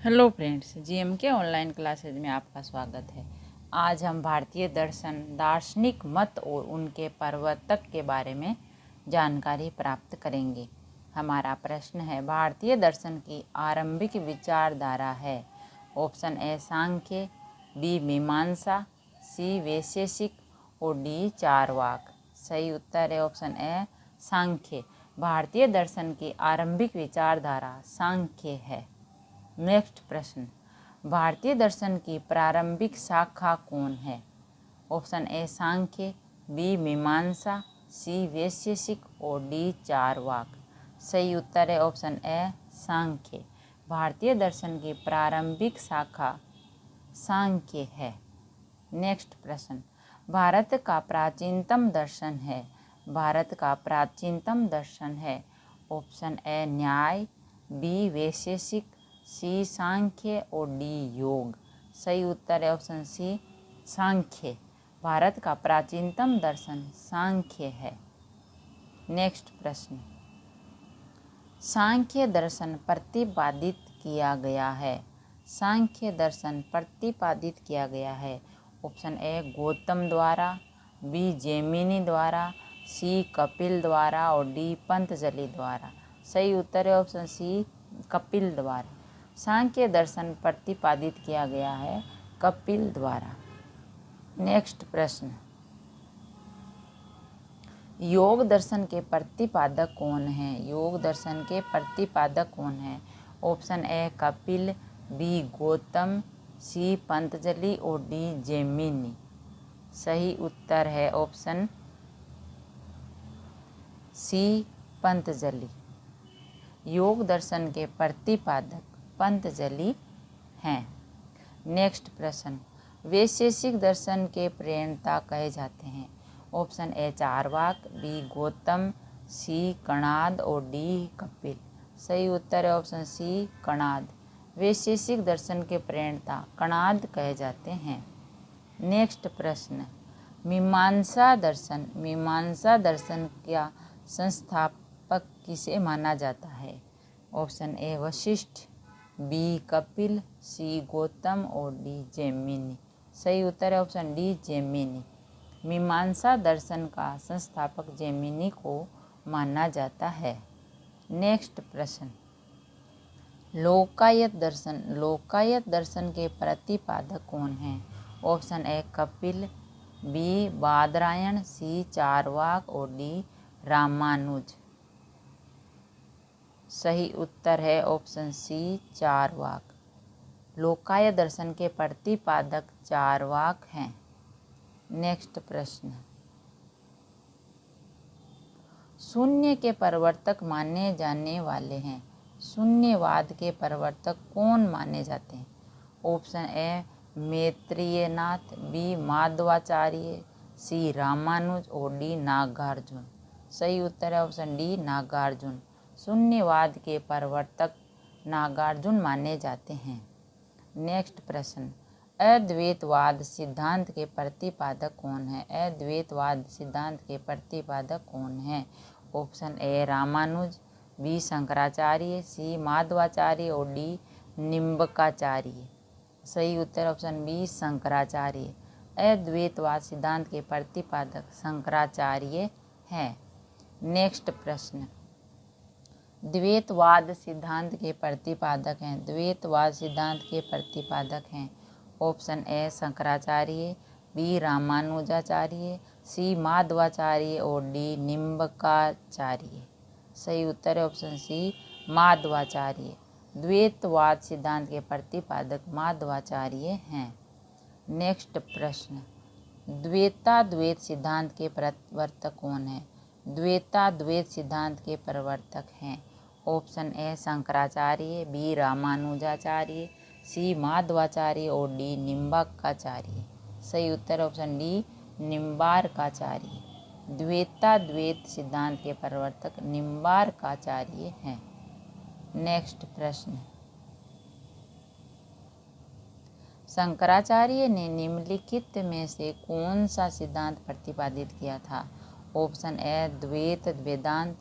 Hello friends, जीएमके online classes में आपका स्वागत है। आज हम भारतीय दर्शन, दार्शनिक मत और उनके प्रवर्तक के बारे में जानकारी प्राप्त करेंगे। हमारा प्रश्न है, भारतीय दर्शन की आरंभिक विचारधारा है। ऑप्शन ए सांख्य, बी मीमांसा, सी वैशेषिक और डी चारवाक। सही उत्तर है ऑप्शन ए सांख्य। भारतीय दर्शन की आरंभिक विचारधारा सांख्य है। नेक्स्ट प्रश्न, भारतीय दर्शन की प्रारंभिक शाखा कौन है? ऑप्शन ए सांख्य, बी मीमांसा, सी वैशेषिक और डी चारवाक। सही उत्तर है ऑप्शन ए सांख्य। भारतीय दर्शन की प्रारंभिक शाखा सांख्य है। नेक्स्ट प्रश्न, भारत का प्राचीनतम दर्शन है। भारत का प्राचीनतम दर्शन है। ऑप्शन ए न्याय, बी वैशेषिक, सी सांख्य और डी योग। सही उत्तर है ऑप्शन सी सांख्य। भारत का प्राचीनतम दर्शन सांख्य है। नेक्स्ट प्रश्न, सांख्य दर्शन प्रतिपादित किया गया है। सांख्य दर्शन प्रतिपादित किया गया है। ऑप्शन ए गौतम द्वारा, बी जैमिनी द्वारा, सी कपिल द्वारा और डी पंतजलि द्वारा। सही उत्तर है ऑप्शन सी कपिल द्वारा। सांख्य दर्शन प्रतिपादित किया गया है कपिल द्वारा। नेक्स्ट प्रश्न, योग दर्शन के प्रतिपादक कौन है? योग दर्शन के प्रतिपादक कौन है? Option A Kapil, B Gautam, C Patanjali और डी जैमिनी। सही उत्तर है ऑप्शन सी पंतजलि। योग दर्शन के प्रतिपादक पंतजलि हैं। नेक्स्ट प्रश्न, वैशेषिक दर्शन के प्रणेता कहे जाते हैं। Option A Charvaka, B Gautam, C Kanad और डी कपिल। सही उत्तर है ऑप्शन सी कणाद। वैशेषिक दर्शन के प्रणेता कणाद कहे जाते हैं। नेक्स्ट प्रश्न, मीमांसा दर्शन। मीमांसा दर्शन का संस्थापक किसे माना जाता है? Option A Vashishtha, B Kapil, C Gautam और डी जैमिनी। सही उत्तर है ऑप्शन डी जैमिनी। मीमांसा दर्शन का संस्थापक जैमिनी को माना जाता है। नेक्स्ट प्रश्न, लोकायत दर्शन। लोकायत दर्शन के प्रतिपादक कौन हैं? Option A Kapil, B Badarayana, C Charvaka और डी रामानुज। सही उत्तर है ऑप्शन सी चारवाक। लोकायत दर्शन के प्रतिपादक चारवाक हैं। नेक्स्ट प्रश्न, शून्य के प्रवर्तक माने जाने वाले हैं। शून्यवाद के प्रवर्तक कौन माने जाते हैं? ऑप्शन ए मैत्रेयनाथ, बी माधवाचार्य, सी रामानुज और डी नागार्जुन। सही उत्तर है ऑप्शन डी नागार्जुन। शून्यवाद के प्रवर्तक नागार्जुन माने जाते हैं। नेक्स्ट प्रश्न, अद्वैतवाद सिद्धांत के प्रतिपादक कौन है? अद्वैतवाद सिद्धांत के प्रतिपादक कौन है? Option A Ramanuja, B Shankaracharya, C Madhvacharya और डी निम्बकाचार्य। सही उत्तर ऑप्शन बी शंकराचार्य। अद्वैतवाद सिद्धांत के प्रतिपादक शंकराचार्य हैं। नेक्स्ट प्रश्न, द्वैतवाद सिद्धांत के प्रतिपादक हैं। द्वैतवाद सिद्धांत के प्रतिपादक हैं। Option A Shankaracharya, B Ramanujacharya, C Madhvacharya और डी निम्बकाचार्य। सही उत्तर है ऑप्शन सी माधवाचार्य। द्वैतवाद सिद्धांत के प्रतिपादक माधवाचार्य हैं। नेक्स्ट प्रश्न, द्वैताद्वैत सिद्धांत के प्रवर्तक कौन है? द्वैताद्वैत सिद्धांत के प्रवर्तक हैं। Option A Shankaracharya, B Ramanujacharya, C Madhvacharya और डी निम्बकाचार्य। सही उत्तर ऑप्शन डी निम्बारकाचार्य। द्वैताद्वैत सिद्धांत के प्रवर्तक निम्बारकाचार्य हैं। नेक्स्ट प्रश्न, शंकराचार्य ने निम्नलिखित में से कौन सा सिद्धांत प्रतिपादित किया था? ऑप्शन ए द्वैत वेदांत,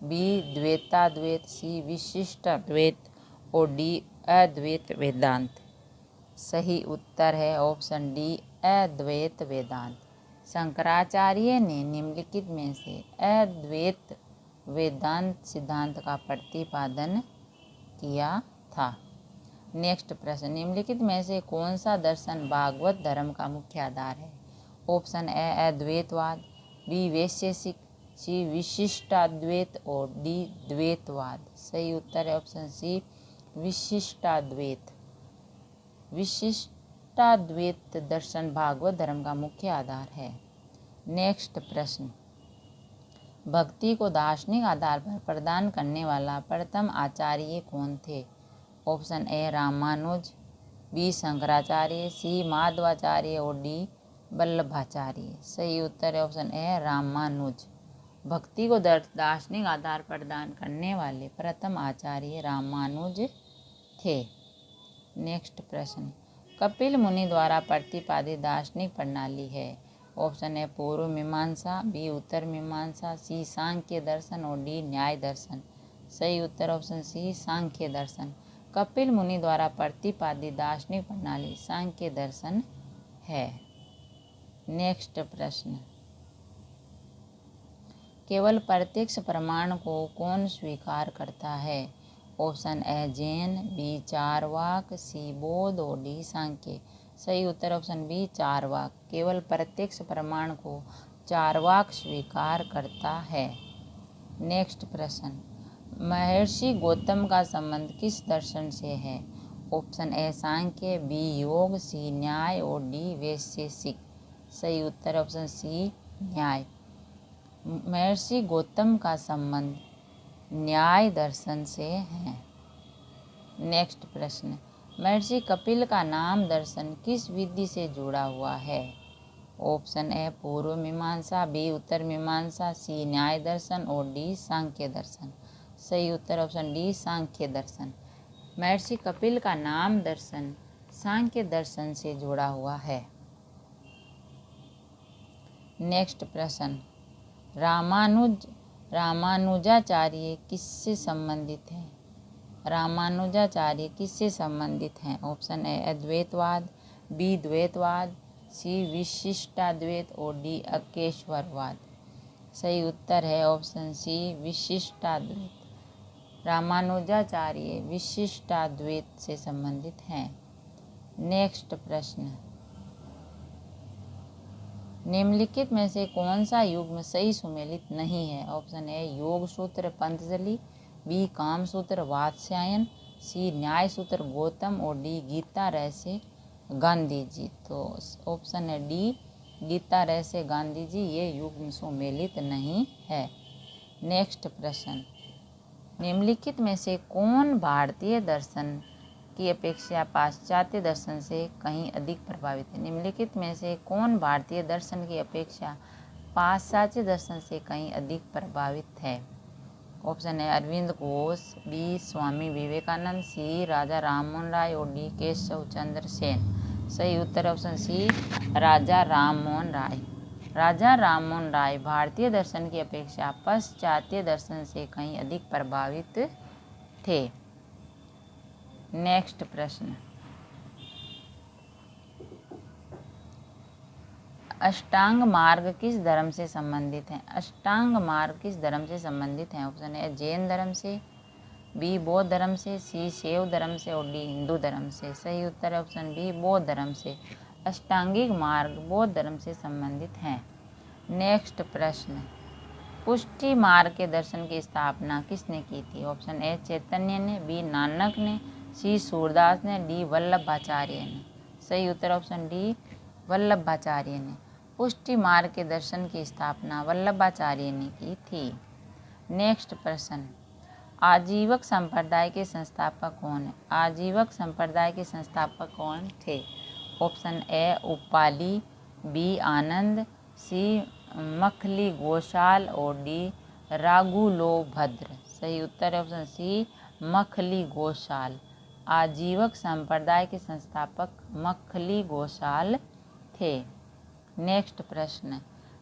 बी द्वैताद्वैत, सी विशिष्टाद्वैत और डी अद्वैत वेदांत। सही उत्तर है ऑप्शन डी अद्वैत वेदांत। शंकराचार्य ने निम्नलिखित में से अद्वैत वेदांत सिद्धांत का प्रतिपादन किया था। नेक्स्ट प्रश्न, निम्नलिखित में से कौन सा दर्शन भागवत धर्म का मुख्य आधार है? ऑप्शन ए अद्वैतवाद, बी वैशेषिक, सी विशिष्टाद्वैत और डी द्वैतवाद। सही उत्तर है ऑप्शन सी विशिष्टाद्वैत। विशिष्टाद्वैत दर्शन भागवत धर्म का मुख्य आधार है। नेक्स्ट प्रश्न, भक्ति को दार्शनिक आधार पर प्रदान करने वाला प्रथम आचार्य कौन थे? Option A Ramanuja, B Shankaracharya, C Madhvacharya और डी वल्लभाचार्य। सही उत्तर है ऑप्शन ए रामानुज। भक्ति को दार्शनिक आधार प्रदान करने वाले प्रथम आचार्य रामानुज थे। नेक्स्ट प्रश्न, कपिल मुनि द्वारा प्रतिपादित दार्शनिक प्रणाली है? ऑप्शन ए पूर्व मीमांसा, बी उत्तर मीमांसा, सी सांख्य दर्शन और डी न्याय दर्शन। सही उत्तर ऑप्शन सी सांख्य दर्शन। कपिल मुनि द्वारा प्रतिपादित दार्शनिक प्रणाली सांख्य दर्शन है। नेक्स्ट प्रश्न, केवल प्रत्यक्ष प्रमाण को कौन स्वीकार करता है? Option A Jain, B Charvaka, C Bauddha और डी सांख्य। सही उत्तर ऑप्शन बी चारवाक। केवल प्रत्यक्ष प्रमाण को चारवाक स्वीकार करता है। नेक्स्ट प्रश्न, महर्षि गौतम का संबंध किस दर्शन से है? ऑप्शन ए सांख्य, बी योग, सी न्याय और डी वैशेषिक। सही उत्तर ऑप्शन सी न्याय। महर्षि गौतम का संबंध न्याय दर्शन से है। नेक्स्ट प्रश्न, महर्षि कपिल का नाम दर्शन किस विधि से जुड़ा हुआ है? ऑप्शन ए पूर्व मीमांसा, बी उत्तर मीमांसा, सी न्याय दर्शन और डी सांख्य दर्शन। सही उत्तर ऑप्शन डी सांख्य दर्शन। महर्षि कपिल का नाम दर्शन सांख्य दर्शन से जुड़ा हुआ है। नेक्स्ट प्रश्न, रामानुजाचार्य किससे संबंधित हैं? रामानुजाचार्य किससे संबंधित हैं? ऑप्शन ए अद्वैतवाद, बी द्वैतवाद, सी विशिष्टाद्वैत और डी अकेश्वरवाद। सही उत्तर है ऑप्शन सी विशिष्टाद्वैत। रामानुजाचार्य विशिष्टाद्वैत से संबंधित हैं। नेक्स्ट प्रश्न, निम्नलिखित में से कौन सा युग्म सही सुमेलित नहीं है? ऑप्शन ए योग सूत्र पतंजलि, बी काम सूत्र वात्स्यायन, सी न्याय सूत्र गौतम और डी गीता रहस्य गांधी जी। तो ऑप्शन है डी गीता रहस्य गांधी जी, ये युग्म सुमेलित नहीं है। नेक्स्ट प्रश्न, निम्नलिखित में से कौन भारतीय दर्शन की अपेक्षा पाश्चात्य दर्शन से कहीं अधिक प्रभावित है? निम्नलिखित में से कौन भारतीय दर्शन की अपेक्षा पाश्चात्य दर्शन से कहीं अधिक प्रभावित है? ऑप्शन है अरविंद घोष, बी स्वामी विवेकानंद, सी राजा राममोहन राय और डी केशव चंद्र सेन। सही उत्तर ऑप्शन सी राजा राममोहन राय। राजा राममोहन राय भारतीय दर्शन की अपेक्षा पाश्चात्य दर्शन से कहीं अधिक प्रभावित थे। नेक्स्ट प्रश्न, अष्टांग मार्ग किस धर्म से संबंधित है? अष्टांग मार्ग किस धर्म से संबंधित है? ऑप्शन है जैन धर्म से, बी बौद्ध धर्म से, सी शैव धर्म से और डी हिंदू धर्म से। सही उत्तर है ऑप्शन बी बौद्ध धर्म से। अष्टांगिक मार्ग बौद्ध धर्म से संबंधित हैं। नेक्स्ट प्रश्न, पुष्टि मार्ग के दर्शन की स्थापना किसने की थी? ऑप्शन ए चैतन्य ने, बी नानक ने, सी सूरदास ने, डी वल्लभाचार्य ने। सही उत्तर ऑप्शन डी वल्लभाचार्य ने। पुष्टि मार्ग के दर्शन की स्थापना वल्लभाचार्य ने की थी। नेक्स्ट प्रश्न, आजीवक संप्रदाय के संस्थापक कौन है? आजीवक संप्रदाय के संस्थापक कौन थे? ऑप्शन ए उपाली, बी आनंद, सी मखली गोशाल और डी राघुलोभद्र। सही उत्तर है ऑप्शन सी मखली गोशाल। आजीवक संप्रदाय के संस्थापक मखली गोशाल थे। नेक्स्ट प्रश्न,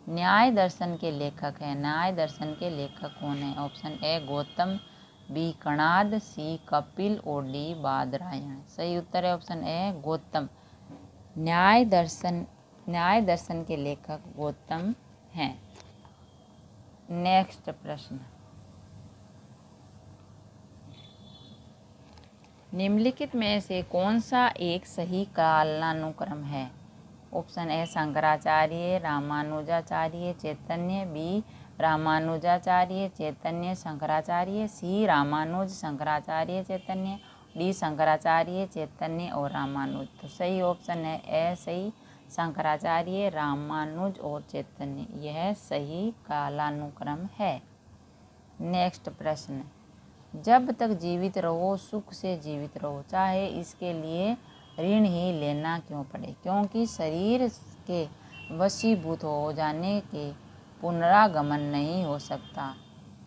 न्याय दर्शन के लेखक हैं। न्याय दर्शन के लेखक कौन है? Option A Gautam, B Kanad, C Kapil और डी बादरायण। सही उत्तर है ऑप्शन ए गौतम। न्याय दर्शन के लेखक गौतम हैं। नेक्स्ट प्रश्न, निम्नलिखित में से कौन सा एक सही कालानुक्रम है? Option A Shankaracharya, Ramanujacharya, Chaitanya, B Ramanujacharya, Chaitanya, Shankaracharya, C Ramanuja, Shankaracharya, Chaitanya, D Shankaracharya, Chaitanya और रामानुज। तो सही ऑप्शन है ए सही, शंकराचार्य, रामानुज और चैतन्य, यह सही कालानुक्रम है। नेक्स्ट प्रश्न, जब तक जीवित रहो सुख से जीवित रहो, चाहे इसके लिए ऋण ही लेना क्यों पड़े, क्योंकि शरीर के वशीभूत हो जाने के पुनरागमन नहीं हो सकता।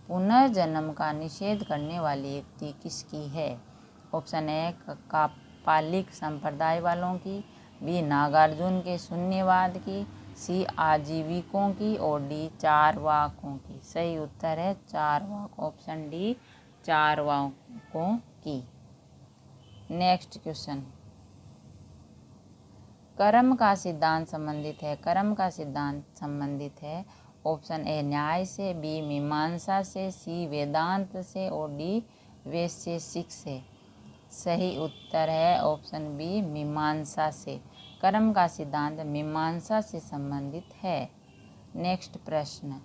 पुनर्जन्म का निषेध करने वाली युक्ति किसकी है? ऑप्शन ए कापालिक संप्रदाय वालों की, बी नागार्जुन के शून्यवाद की, सी आजीविकों की और डी चारवाकों की। सही उत्तर है चारवाक, ऑप्शन डी चारवाकों की। नेक्स्ट क्वेश्चन, कर्म का सिद्धांत संबंधित है। कर्म का सिद्धांत संबंधित है ऑप्शन ए न्याय से, बी मीमांसा से, सी वेदांत से और डी वैशेषिक से। सही उत्तर है ऑप्शन बी मीमांसा से। कर्म का सिद्धांत मीमांसा से संबंधित है। नेक्स्ट प्रश्न,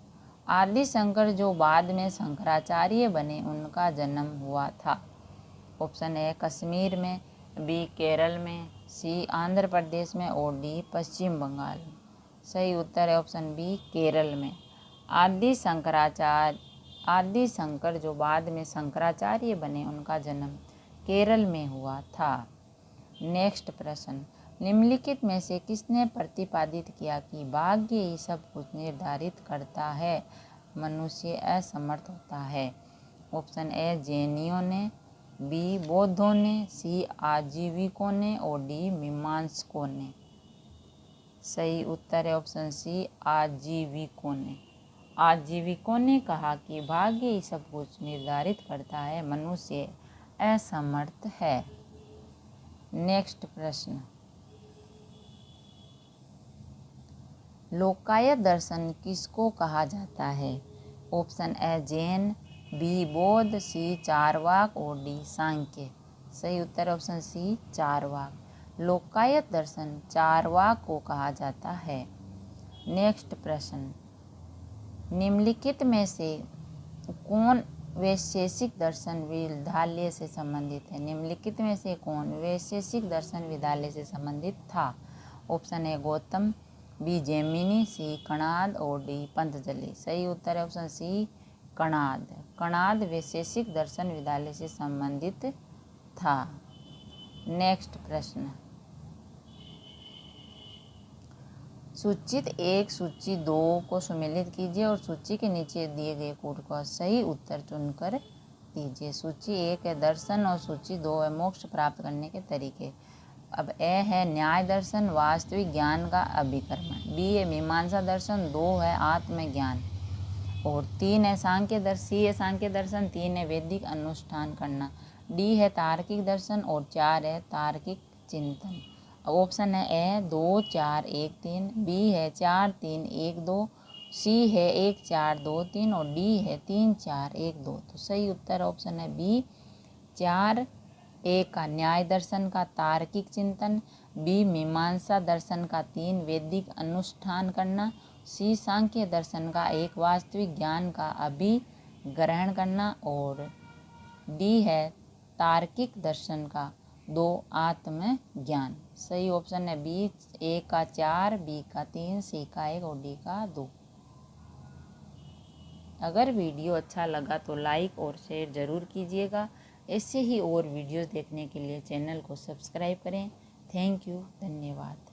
आदि शंकर जो बाद में शंकराचार्य बने उनका जन्म हुआ था। ऑप्शन ए कश्मीर में, बी केरल में, सी आंध्र प्रदेश में और डी पश्चिम बंगाल में। सही उत्तर है ऑप्शन बी केरल में। आदि शंकर जो बाद में शंकराचार्य बने उनका जन्म केरल में हुआ था। नेक्स्ट प्रश्न, निम्नलिखित में से किसने प्रतिपादित किया कि भाग्य ही सब कुछ निर्धारित करता है, मनुष्य असमर्थ होता है? ऑप्शन ए जैनियों ने, बी बौद्धों ने, सी आजीविकों ने और डी मीमांसकों ने। सही उत्तर है ऑप्शन सी आजीविकों ने। आजीविकों ने कहा कि भाग्य ही सब कुछ निर्धारित करता है, मनुष्य असमर्थ है। नेक्स्ट प्रश्न, लोकायत दर्शन किसको कहा जाता है? ऑप्शन ए जैन, बी बौद्ध, सी चारवाक और डी सांख्य। सही उत्तर ऑप्शन सी चारवाक। लोकायत दर्शन चारवाक को कहा जाता है। नेक्स्ट प्रश्न, निम्नलिखित में से कौन वैशेषिक दर्शन विद्यालय से संबंधित है? निम्नलिखित में से कौन वैशेषिक दर्शन विद्यालय से संबंधित था? Option A Gautam, B Jaimini, C Kanad और डी पंतजलि। सही उत्तर है ऑप्शन सी कणाद। कणाद वैशेषिक दर्शन विद्यालय से संबंधित था। नेक्स्ट प्रश्न, सूचित 1 सूची 2 को सम्मिलित कीजिए और सूची के नीचे दिए गए कोड का सही उत्तर चुनकर दीजिए। सूची 1 है दर्शन और सूची 2 है मोक्ष प्राप्त करने के तरीके। अब ए है न्याय दर्शन, वास्तविक ज्ञान का अभिकर्मण, बी है मीमांसा दर्शन, 2 है आत्मज्ञान और 3 है सांख्य दर्शन, सी है सांख्य दर्शन, 3 है वैदिक अनुष्ठान करना, डी है तार्किक दर्शन और 4 है तार्किक चिंतन। ऑप्शन है ए 2 4 1 3, बी है 4 3 1 2, सी है 1 4 2 3 और डी है 3 4 1 2। तो सही उत्तर ऑप्शन है बी 4 1 का न्याय दर्शन का तार्किक चिंतन, बी मीमांसा दर्शन का 3 वैदिक अनुष्ठान करना, सी सांख्य दर्शन का 1 वास्तविक ज्ञान का अभिग्रहण करना और डी है तार्किक दर्शन का 2 आत्मज्ञान। सही ऑप्शन है बी 1 का 4, बी का 3, सी का 1 और डी का 2। अगर वीडियो अच्छा लगा तो लाइक और शेयर ज़रूर कीजिएगा। ऐसे ही और वीडियोस देखने के लिए चैनल को सब्सक्राइब करें। थैंक यू, धन्यवाद।